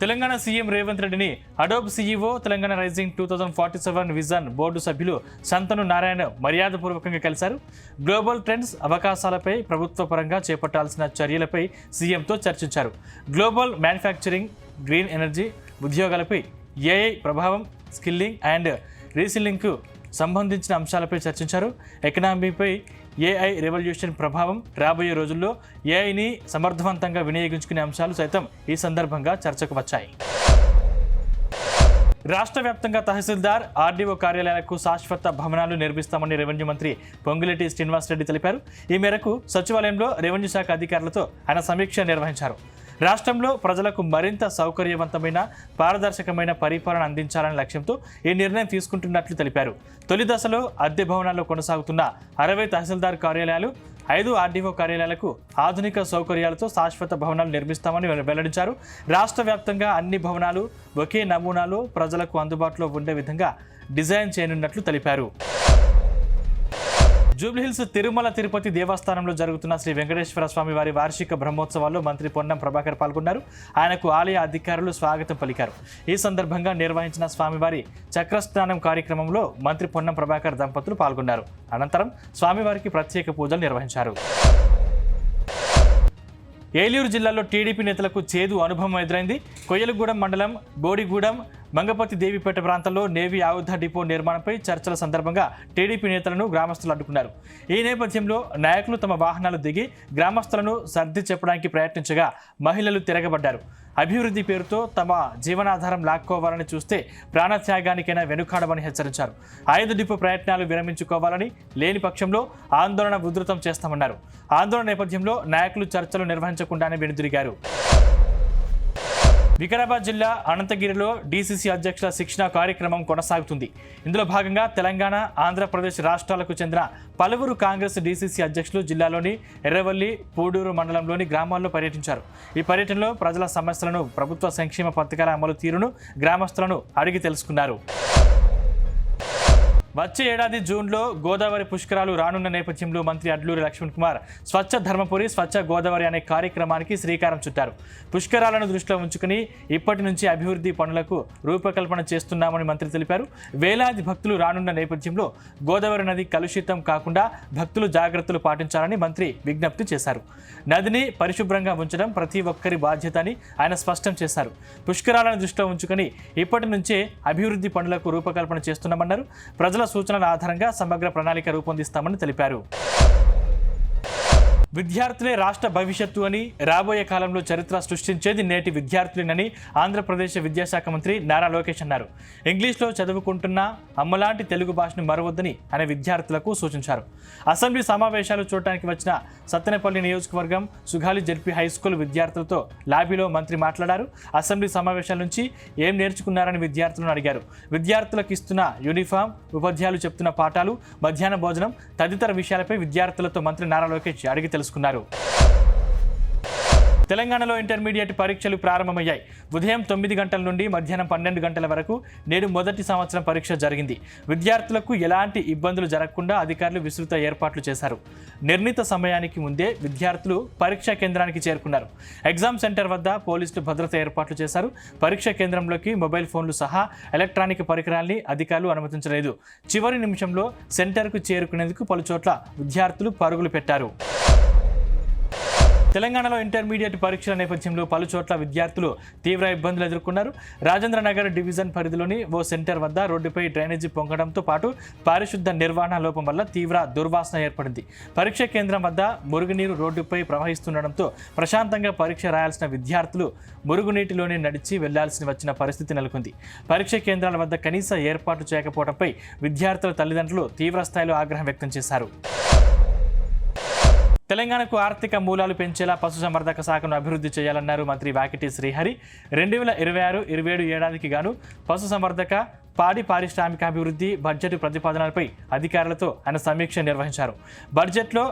Telangana CM Revanth రెడ్డిని Adobe CEO Telangana rising 2047 vision board సభ్యులు సంతను నారాయణ మర్యాదపూర్వకంగా కలిశారు. గ్లోబల్ ట్రెండ్స్, అవకాశాలపై ప్రభుత్వ పరంగా చేపట్టాల్సిన చర్యలపై సీఎంతో చర్చించారు. గ్లోబల్ మ్యానుఫ్యాక్చరింగ్, గ్రీన్ ఎనర్జీ, ఉద్యోగాలపై ఏఐ ప్రభావం, స్కిల్లింగ్ అండ్ రీస్కిల్లింగ్కు సంబంధించిన అంశాలపై చర్చించారు. ఎకనామీపై ఏఐ రెవల్యూషన్ ప్రభావం, రాబోయే రోజుల్లో ఏఐని సమర్థవంతంగా వినియోగించుకునే అంశాలు సైతం ఈ సందర్భంగా చర్చకు వచ్చాయి. రాష్ట్ర వ్యాప్తంగా తహసీల్దార్, ఆర్డీఓ కార్యాలయాలకు శాశ్వత భవనాలు నిర్మిస్తామని రెవెన్యూ మంత్రి పొంగులేటి శ్రీనివాసరెడ్డి తెలిపారు. ఈ మేరకు సచివాలయంలో రెవెన్యూ శాఖ అధికారులతో ఆయన సమీక్ష నిర్వహించారు. రాష్ట్రంలో ప్రజలకు మరింత సౌకర్యవంతమైన, పారదర్శకమైన పరిపాలన అందించాలనే లక్ష్యంతో ఈ నిర్ణయం తీసుకుంటున్నట్లు తెలిపారు. తొలి దశలో అద్దె భవనాల్లో కొనసాగుతున్న 60 తహసీల్దార్ కార్యాలయాలు, 5 ఆర్డీఓ కార్యాలయాలకు ఆధునిక సౌకర్యాలతో శాశ్వత భవనాలు నిర్మిస్తామని వెల్లడించారు. రాష్ట్ర వ్యాప్తంగా అన్ని భవనాలు ఒకే నమూనాలో ప్రజలకు అందుబాటులో ఉండే విధంగా డిజైన్ చేయనున్నట్లు తెలిపారు. జూబ్లీహిల్స్ తిరుమల తిరుపతి దేవస్థానంలో జరుగుతున్న శ్రీ వెంకటేశ్వర స్వామి వారి వార్షిక బ్రహ్మోత్సవాల్లో మంత్రి పొన్నం ప్రభాకర్ పాల్గొన్నారు. ఆయనకు ఆలయ అధికారులు స్వాగతం పలికారు. ఈ సందర్భంగా నిర్వహించిన స్వామివారి చక్రస్నానం కార్యక్రమంలో మంత్రి పొన్నం ప్రభాకర్ దంపతులు పాల్గొన్నారు. అనంతరం స్వామివారికి ప్రత్యేక పూజలు నిర్వహించారు. ఏలూరు జిల్లాలో టీడీపీ నేతలకు చేదు అనుభవం ఎదురైంది. కొయ్యలగూడెం మండలం బోడిగూడెం, మంగపతి దేవిపేట ప్రాంతంలో నేవీ ఆయుధ డిపో నిర్మాణంపై చర్చల సందర్భంగా టీడీపీ నేతలను గ్రామస్తులు అడ్డుకున్నారు. ఈ నేపథ్యంలో నాయకులు తమ వాహనాలు దిగి గ్రామస్తులను సర్ది చెప్పడానికి ప్రయత్నించగా మహిళలు తిరగబడ్డారు. అభివృద్ధి పేరుతో తమ జీవనాధారం లాక్కోవాలని చూస్తే ప్రాణత్యాగానికైనా వెనుకాడమని హెచ్చరించారు. ఆయుధ డిపో ప్రయత్నాలు విరమించుకోవాలని, లేని పక్షంలో ఆందోళన ఉధృతం చేస్తామన్నారు. ఆందోళన నేపథ్యంలో నాయకులు చర్చలు నిర్వహించకుండానే వెనుదిరిగారు. వికారాబాద్ జిల్లా అనంతగిరిలో డీసీసీ అధ్యక్షుల శిక్షణ కార్యక్రమం కొనసాగుతుంది. ఇందులో భాగంగా తెలంగాణ, ఆంధ్రప్రదేశ్ రాష్ట్రాలకు చెందిన పలువురు కాంగ్రెస్ డీసీసీ అధ్యక్షులు జిల్లాలోని ఎర్రవల్లి, పూడూరు మండలంలోని గ్రామాల్లో పర్యటించారు. ఈ పర్యటనలో ప్రజల సమస్యలను, ప్రభుత్వ సంక్షేమ పథకాల అమలు తీరును గ్రామస్తులను అడిగి తెలుసుకున్నారు. వచ్చే ఏడాది జూన్లో గోదావరి పుష్కరాలు రానున్న నేపథ్యంలో మంత్రి అడ్లూరి లక్ష్మణ్ కుమార్ స్వచ్ఛ ధర్మపురి, స్వచ్ఛ గోదావరి అనే కార్యక్రమానికి శ్రీకారం చుట్టారు. పుష్కరాలను దృష్టిలో ఉంచుకుని ఇప్పటి నుంచి అభివృద్ధి పనులకు రూపకల్పన చేస్తున్నామని మంత్రి తెలిపారు. వేలాది భక్తులు రానున్న నేపథ్యంలో గోదావరి నది కలుషితం కాకుండా భక్తులు జాగ్రత్తలు పాటించాలని మంత్రి విజ్ఞప్తి చేశారు. నదిని పరిశుభ్రంగా ఉంచడం ప్రతి ఒక్కరి బాధ్యత అని ఆయన స్పష్టం చేశారు. పుష్కరాలను దృష్టిలో ఉంచుకుని ఇప్పటి నుంచే అభివృద్ధి పనులకు రూపకల్పన చేస్తున్నామన్నారు. ప్రజల సూచనల ఆధారంగా సమగ్ర ప్రణాళిక రూపొందిస్తామని తెలిపారు. విద్యార్థులే రాష్ట్ర భవిష్యత్తు అని, రాబోయే కాలంలో చరిత్ర సృష్టించేది నేటి విద్యార్థులేనని ఆంధ్రప్రదేశ్ విద్యాశాఖ మంత్రి నారా లోకేష్ అన్నారు. ఇంగ్లీష్లో చదువుకుంటున్న అమ్మలాంటి తెలుగు భాషను మరవద్దని ఆయన విద్యార్థులకు సూచించారు. అసెంబ్లీ సమావేశాలు చూడటానికి వచ్చిన సత్తెనపల్లి నియోజకవర్గం సుగాలి జెడ్పీ హైస్కూల్ విద్యార్థులతో లాబీలో మంత్రి మాట్లాడారు. అసెంబ్లీ సమావేశాల నుంచి ఏం నేర్చుకున్నారని విద్యార్థులను అడిగారు. విద్యార్థులకు ఇస్తున్న యూనిఫామ్, ఉపాధ్యాయులు చెప్తున్న పాఠాలు, మధ్యాహ్న భోజనం తదితర విషయాలపై విద్యార్థులతో మంత్రి నారా లోకేష్ అడిగి తెలుసుకున్నారు. తెలంగాణలో ఇంటర్మీడియట్ పరీక్షలు ప్రారంభమయ్యాయి. ఉదయం 9 గంటల నుండి మధ్యాహ్నం 12 గంటల వరకు నేడు మొదటి సంవత్సరం పరీక్ష జరిగింది. విద్యార్థులకు ఎలాంటి ఇబ్బందులు జరగకుండా అధికారులు విస్తృత ఏర్పాట్లు చేశారు. నిర్ణీత సమయానికి ముందే విద్యార్థులు పరీక్షా కేంద్రానికి చేరుకున్నారు. ఎగ్జామ్ సెంటర్ వద్ద పోలీసులు భద్రత ఏర్పాట్లు చేశారు. పరీక్షా కేంద్రంలోకి మొబైల్ ఫోన్లు సహా ఎలక్ట్రానిక్ పరికరాల్ని అధికారులు అనుమతించలేదు. చివరి నిమిషంలో సెంటర్కు చేరుకునేందుకు పలుచోట్ల విద్యార్థులు పరుగులు పెట్టారు. తెలంగాణలో ఇంటర్మీడియట్ పరీక్షల నేపథ్యంలో పలుచోట్ల విద్యార్థులు తీవ్ర ఇబ్బందులు ఎదుర్కొన్నారు. రాజేంద్ర నగర్ డివిజన్ పరిధిలోని ఓ సెంటర్ వద్ద రోడ్డుపై డ్రైనేజీ పొంగడంతో పాటు పారిశుద్ధ నిర్వహణ లోపం వల్ల తీవ్ర దుర్వాసన ఏర్పడింది. పరీక్ష కేంద్రం వద్ద మురుగునీరు రోడ్డుపై ప్రవహిస్తుండటంతో ప్రశాంతంగా పరీక్ష రాయాల్సిన విద్యార్థులు మురుగునీటిలోనే నడిచి వెళ్లాల్సి వచ్చిన పరిస్థితి నెలకొంది. పరీక్ష కేంద్రాల వద్ద కనీస ఏర్పాటు చేయకపోవడంపై విద్యార్థుల తల్లిదండ్రులు తీవ్ర స్థాయిలో ఆగ్రహం వ్యక్తం చేశారు. తెలంగాణకు ఆర్థిక మూలాలు పెంచేలా పశుసంవర్ధక శాఖను అభివృద్ధి చేయాలన్నారు మంత్రి వాకిటి శ్రీహరి. 2026-27 ఏడాదికి గాను పశుసంవర్ధక, పాడి పారిశ్రామికాభివృద్ధి బడ్జెట్ ప్రతిపాదనలపై అధికారులతో ఆయన సమీక్ష నిర్వహించారు. బడ్జెట్లో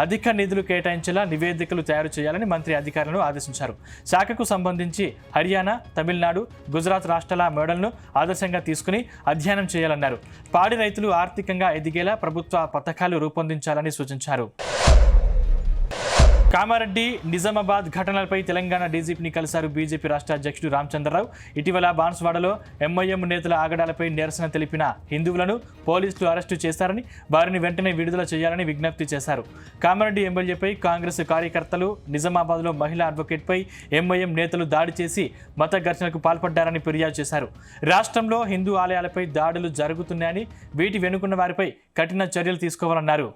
అధిక నిధులు కేటాయించేలా నివేదికలు తయారు చేయాలని మంత్రి అధికారులను ఆదేశించారు. శాఖకు సంబంధించి హర్యానా, తమిళనాడు, గుజరాత్ రాష్ట్రాల మోడల్ను ఆదర్శంగా తీసుకుని అధ్యయనం చేయాలన్నారు. పాడి రైతులు ఆర్థికంగా ఎదిగేలా ప్రభుత్వ పథకాలు రూపొందించాలని సూచించారు. కామారెడ్డి నిజామాబాద్ ఘటనలపై తెలంగాణ డీజీపీని కలిశారు బీజేపీ రాష్ట్ర అధ్యక్షుడు రామచంద్రరావు. ఇటీవల బాన్స్వాడలో ఎంఐఎం నేతల ఆగడాలపై నిరసన తెలిపిన హిందువులను పోలీసులు అరెస్టు చేశారని, వారిని వెంటనే విడుదల చేయాలని విజ్ఞప్తి చేశారు. కామారెడ్డి ఎమ్మెల్యేపై కాంగ్రెస్ కార్యకర్తలు, నిజామాబాద్లో మహిళా అడ్వకేట్పై ఎంఐఎం నేతలు దాడి చేసి మత ఘర్షణకు పాల్పడ్డారని ఫిర్యాదు చేశారు. రాష్ట్రంలో హిందూ ఆలయాలపై దాడులు జరుగుతున్నాయని, వీటి వెనుకున్న వారిపై కఠిన చర్యలు తీసుకోవాలన్నారు.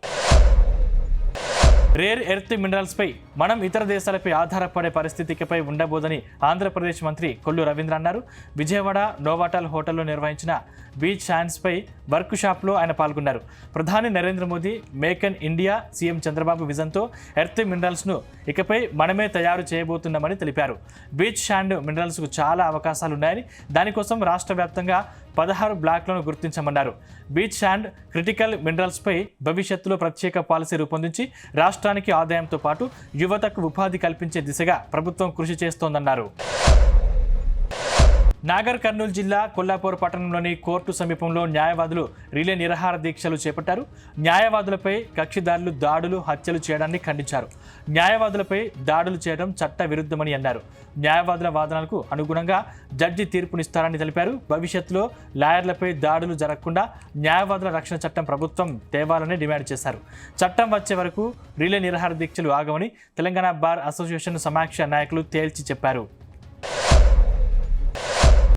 రేర్ ఎర్త్ మినరల్స్పై మనం ఇతర దేశాలపై ఆధారపడే పరిస్థితి ఇకపై ఉండబోదని ఆంధ్రప్రదేశ్ మంత్రి కొల్లు రవీంద్ర అన్నారు. విజయవాడ నోవాటల్ హోటల్లో నిర్వహించిన బీచ్ శాండ్స్పై వర్క్ షాప్లో ఆయన పాల్గొన్నారు. ప్రధాని Narendra Modi make in India, CM Chandrababu విజన్తో ఎర్త్ మినరల్స్ను ఇకపై మనమే తయారు చేయబోతున్నామని తెలిపారు. బీచ్ శాండ్ మినరల్స్కు చాలా అవకాశాలున్నాయని, దానికోసం రాష్ట్ర వ్యాప్తంగా 16 బ్లాక్లను గుర్తించమన్నారు. బీచ్ శాండ్ క్రిటికల్ మినరల్స్పై భవిష్యత్తులో ప్రత్యేక పాలసీ రూపొందించి రాష్ట్రానికి ఆదాయంతో పాటు యువతకు ఉపాధి కల్పించే దిశగా ప్రభుత్వం కృషి చేస్తోందన్నారు. నాగర్ కర్నూలు జిల్లా కొల్లాపూర్ పట్టణంలోని కోర్టు సమీపంలో న్యాయవాదులు రిలే నిరాహార దీక్షలు చేపట్టారు. న్యాయవాదులపై కక్షిదారులు దాడులు, హత్యలు చేయడాన్ని ఖండించారు. న్యాయవాదులపై దాడులు చేయడం చట్ట విరుద్ధమని అన్నారు. న్యాయవాదుల వాదనలకు అనుగుణంగా జడ్జి తీర్పునిస్తారని తెలిపారు. భవిష్యత్తులో లాయర్లపై దాడులు జరగకుండా న్యాయవాదుల రక్షణ చట్టం ప్రభుత్వం తేవాలని డిమాండ్ చేశారు. చట్టం వచ్చే వరకు రిలే నిరాహార దీక్షలు ఆగవని తెలంగాణ బార్ అసోసియేషన్ సమాఖ్య నాయకులు తేల్చి చెప్పారు.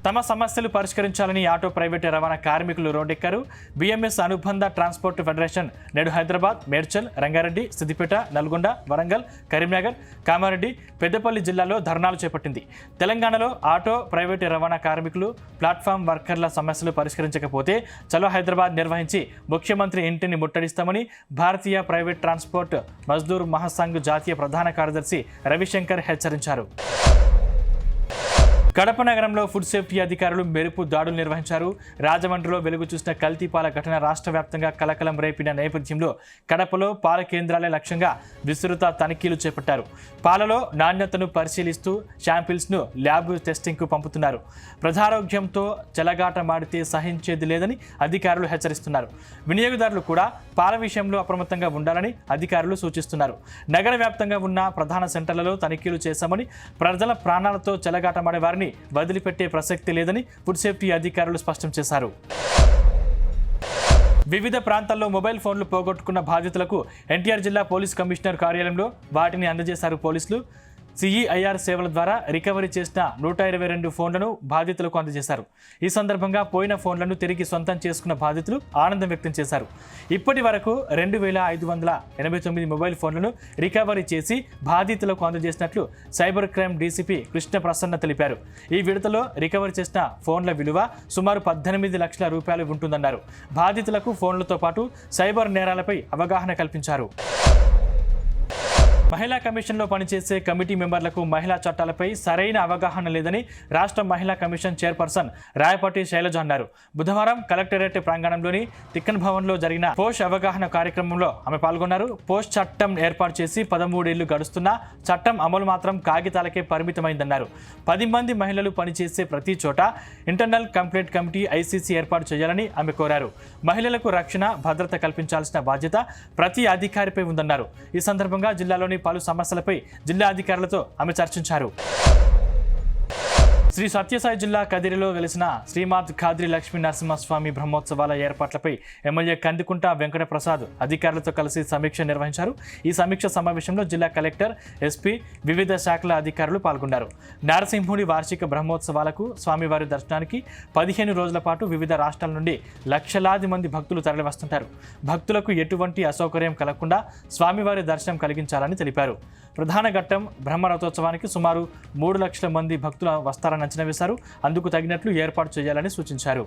తమ సమస్యలు పరిష్కరించాలని ఆటో ప్రైవేటు రవాణా కార్మికులు రోడ్డెక్కారు. బీఎంఎస్ అనుబంధ ట్రాన్స్పోర్ట్ ఫెడరేషన్ నేడు హైదరాబాద్, మేడ్చల్, రంగారెడ్డి, సిద్దిపేట, నల్గొండ, వరంగల్, కరీంనగర్, కామారెడ్డి, పెద్దపల్లి జిల్లాలో ధర్నాలు చేపట్టింది. తెలంగాణలో ఆటో ప్రైవేటు రవాణా కార్మికులు, ప్లాట్ఫామ్ వర్కర్ల సమస్యలు పరిష్కరించకపోతే చలో హైదరాబాద్ నిర్వహించి ముఖ్యమంత్రి ఇంటిని ముట్టడిస్తామని భారతీయ ప్రైవేట్ ట్రాన్స్పోర్ట్ మజ్దూర్ మహాసంఘ్ జాతీయ ప్రధాన కార్యదర్శి రవిశంకర్ హెచ్చరించారు. కడప నగరంలో ఫుడ్ సేఫ్టీ అధికారులు మెరుపు దాడులు నిర్వహించారు. రాజమండ్రిలో వెలుగు చూసిన కల్తీపాల ఘటన రాష్ట్ర వ్యాప్తంగా కలకలం రేపిన నేపథ్యంలో కడపలో పాల కేంద్రాలే లక్ష్యంగా విస్తృత తనిఖీలు చేపట్టారు. పాలలో నాణ్యతను పరిశీలిస్తూ శాంపిల్స్ను ల్యాబ్ టెస్టింగ్కు పంపుతున్నారు. ప్రజారోగ్యంతో చెలగాటమాడితే సహించేది లేదని అధికారులు హెచ్చరిస్తున్నారు. వినియోగదారులు కూడా పాల విషయంలో అప్రమత్తంగా ఉండాలని అధికారులు సూచిస్తున్నారు. నగర వ్యాప్తంగా ఉన్న ప్రధాన సెంటర్లలో తనిఖీలు చేశామని, ప్రజల ప్రాణాలతో చెలగాటమాడే వారిని వదిలిపెట్టే ప్రసక్తి లేదని ఫుడ్ సేఫ్టీ అధికారులు స్పష్టం చేశారు. వివిధ ప్రాంతాల్లో మొబైల్ ఫోన్లు పోగొట్టుకున్న బాధితులకు ఎన్టీఆర్ జిల్లా పోలీస్ కమిషనర్ కార్యాలయంలో వాటిని అందజేశారు పోలీసులు. సిఈఐఆర్ సేవల ద్వారా రికవరీ చేసిన 122 ఫోన్లను బాధితులకు అందజేశారు. ఈ సందర్భంగా పోయిన ఫోన్లను తిరిగి సొంతం చేసుకున్న బాధితులు ఆనందం వ్యక్తం చేశారు. ఇప్పటి వరకు 2589 మొబైల్ ఫోన్లను రికవరీ చేసి బాధితులకు అందజేసినట్లు cyber crime DCP Krishna Prasanna తెలిపారు. ఈ విడతలో రికవరీ చేసిన ఫోన్ల విలువ సుమారు 18 లక్షల రూపాయలు ఉంటుందన్నారు. బాధితులకు ఫోన్లతో పాటు సైబర్ నేరాలపై అవగాహన కల్పించారు. మహిళా కమిషన్లో పనిచేసే కమిటీ మెంబర్లకు మహిళా చట్టాలపై సరైన అవగాహన లేదని రాష్ట్ర మహిళా కమిషన్ చైర్పర్సన్ రాయపాటి శైలజ అన్నారు. బుధవారం కలెక్టరేట్ ప్రాంగణంలోని తిక్కన్ భవన్లో జరిగిన పోష్ అవగాహన కార్యక్రమంలో ఆమె పాల్గొన్నారు. పోష్ చట్టం ఏర్పాటు చేసి 13 ఏళ్లు గడుస్తున్నా చట్టం అమలు మాత్రం కాగితాలకే పరిమితమైందన్నారు. 10 మంది మహిళలు పనిచేసే ప్రతి చోట ఇంటర్నల్ కంప్లైంట్ కమిటీ ఐసీసీ ఏర్పాటు చేయాలని ఆమె కోరారు. మహిళలకు రక్షణ, భద్రత కల్పించాల్సిన బాధ్యత ప్రతి అధికారిపై ఉందన్నారు. ఈ సందర్భంగా జిల్లాలోని పలు సమస్యలపై జిల్లా అధికారులతో ఆమె చర్చించారు. శ్రీ సత్యసాయి జిల్లా కదిరిలో వెలిసిన శ్రీమాత్ ఖాద్రి లక్ష్మీ నరసింహస్వామి బ్రహ్మోత్సవాల ఏర్పాట్లపై ఎమ్మెల్యే కందికుంట వెంకటప్రసాద్ అధికారులతో కలిసి సమీక్ష నిర్వహించారు. ఈ సమీక్ష సమావేశంలో జిల్లా కలెక్టర్, ఎస్పీ, వివిధ శాఖల అధికారులు పాల్గొన్నారు. నరసింహుడి వార్షిక బ్రహ్మోత్సవాలకు స్వామివారి దర్శనానికి 15 రోజుల పాటు వివిధ రాష్ట్రాల నుండి లక్షలాది మంది భక్తులు తరలివస్తుంటారు. భక్తులకు ఎటువంటి అసౌకర్యం కలగకుండా స్వామివారి దర్శనం కలిగించాలని తెలిపారు. ప్రధాన ఘట్టం బ్రహ్మరథోత్సవానికి సుమారు 3 లక్షల మంది భక్తులు వస్తారని అంచనా వేశారు. అందుకు తగినట్లు ఏర్పాటు చేయాలని సూచించారు.